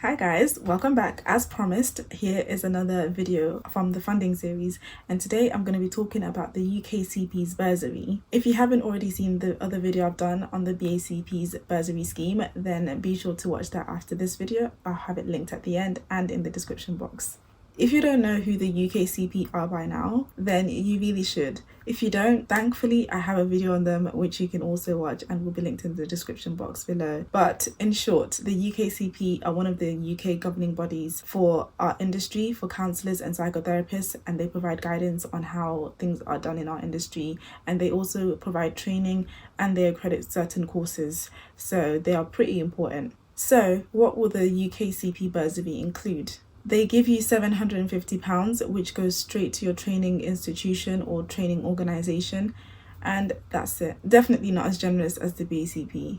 Hi guys, welcome back. As promised, here is another video from the funding series, and today I'm going to be talking about the UKCP's bursary. If you haven't already seen the other video I've done on the BACP's bursary scheme, then be sure to watch that after this video. I'll have it linked at the end and in the description box. If you don't know who the UKCP are by now, then you really should. If you don't, thankfully I have a video on them which you can also watch and will be linked in the description box below. But in short, the UKCP are one of the UK governing bodies for our industry, for counsellors and psychotherapists, and they provide guidance on how things are done in our industry, and they also provide training and they accredit certain courses, so they are pretty important. So what will the UKCP bursary include? They give you £750, which goes straight to your training institution or training organisation, and that's it. Definitely not as generous as the BACP.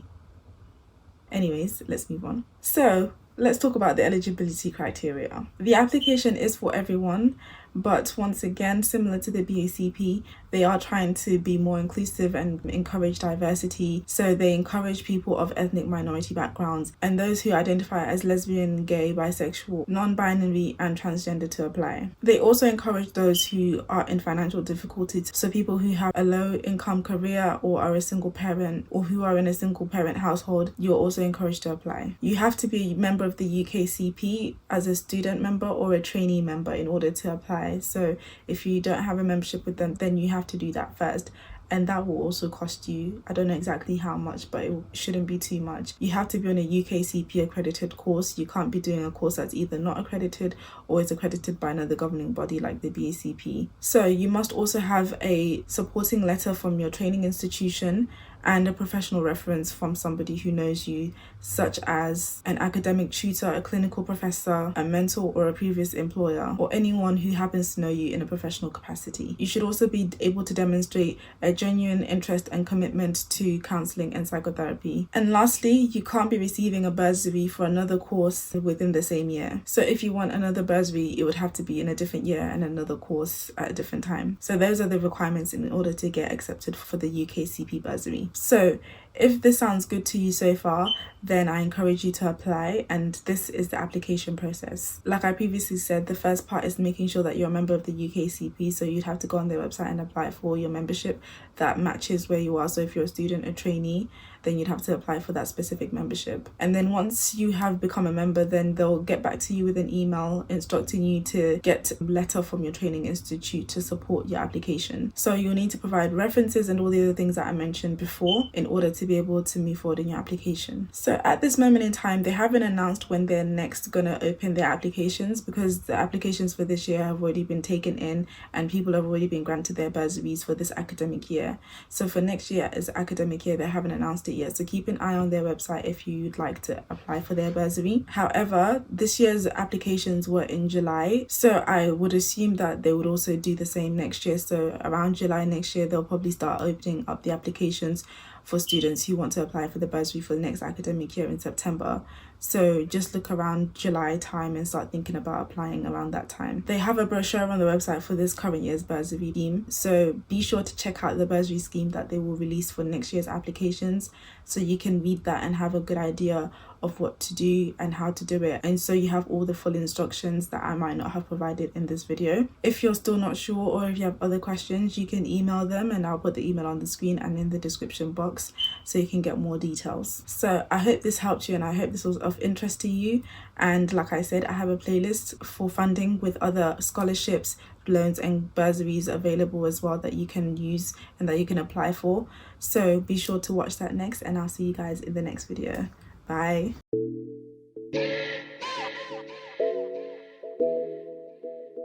Anyways, let's move on. So let's talk about the eligibility criteria. The application is for everyone, but once again, similar to the BACP, they are trying to be more inclusive and encourage diversity. So they encourage people of ethnic minority backgrounds and those who identify as lesbian, gay, bisexual, non-binary and transgender to apply. They also encourage those who are in financial difficulties, so people who have a low income career or are a single parent or who are in a single parent household, you're also encouraged to apply. You have to be a member of the UKCP as a student member or a trainee member in order to apply. So if you don't have a membership with them, then you have to do that first, and that will also cost you, I don't know exactly how much, but it shouldn't be too much. You have to be on a UKCP accredited course. You can't be doing a course that's either not accredited or is accredited by another governing body like the BACP. So you must also have a supporting letter from your training institution and a professional reference from somebody who knows you, such as an academic tutor, a clinical professor, a mentor or a previous employer, or anyone who happens to know you in a professional capacity. You should also be able to demonstrate a genuine interest and commitment to counselling and psychotherapy. And lastly, you can't be receiving a bursary for another course within the same year. So if you want another bursary, it would have to be in a different year and another course at a different time. So those are the requirements in order to get accepted for the UKCP bursary. So if this sounds good to you so far, then I encourage you to apply, and this is the application process. Like I previously said, the first part is making sure that you're a member of the UKCP, so you'd have to go on their website and apply for your membership that matches where you are. So if you're a student, a trainee, then you'd have to apply for that specific membership. And then once you have become a member, then they'll get back to you with an email instructing you to get a letter from your training institute to support your application. So you'll need to provide references and all the other things that I mentioned before in order to be able to move forward in your application. So at this moment in time, they haven't announced when they're next gonna open their applications, because the applications for this year have already been taken in and people have already been granted their bursaries for this academic year. So for next year as academic year, they haven't announced it yet, so keep an eye on their website if you'd like to apply for their bursary. However, this year's applications were in July, so I would assume that they would also do the same next year. So around July next year, they'll probably start opening up the applications for students who want to apply for the bursary for the next academic year in September. So just look around July time and start thinking about applying around that time. They have a brochure on the website for this current year's bursary scheme, so be sure to check out the bursary scheme that they will release for next year's applications, so you can read that and have a good idea of what to do and how to do it, and so you have all the full instructions that I might not have provided in this video. If you're still not sure, or if you have other questions, you can email them, and I'll put the email on the screen and in the description box so you can get more details. So I hope this helped you, and I hope this was of interest to you. And like I said, I have a playlist for funding with other scholarships, loans and bursaries available as well that you can use and that you can apply for. So be sure to watch that next, and I'll see you guys in the next video. Bye.